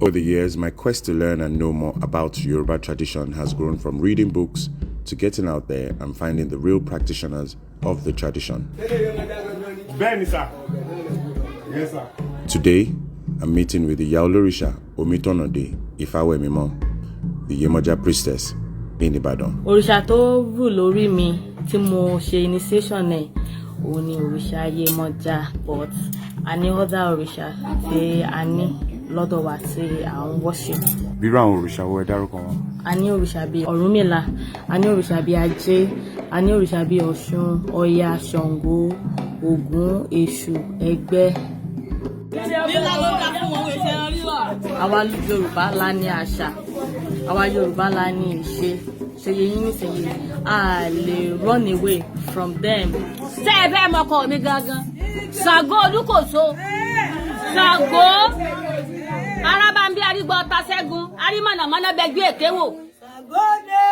Over the years, my quest to learn and know more about Yoruba tradition has grown from reading books to getting out there and finding the real practitioners of the tradition. Today, I'm meeting with the Yaolorisha Omitonode Ifawemimo, the Eyemaja priestess in Ibadan. Òrìṣà tó rù lórí mi tí mo ṣe initiation ẹ̀ òun ni òrìṣà Eyemaja, but a ní other òrìṣà tí a ní lọ́dọ̀ wa tí à ń worship. Bírú àwọn òrìṣà wo ẹ dárúkọ wọn? A ní òrìṣà bíi Ọ̀rúnmìlà, a ní òrìṣà bíi Ajé, a ní òrìṣà bíi Ọ̀ṣun, Ọya, Ṣàngó, Ògún, Èṣù, Ẹgbẹ́. Àwa Yorùbá la ní àṣà, àwa Yorùbá la ní ìṣe. So I run away from them. Say be moko mi gangan. Ṣàngó Olúkòso. Ṣàngó. Araba nbi arigbo ta Ṣẹ́gun. Ari mana mana begbe ekewo. Ṣàngó de.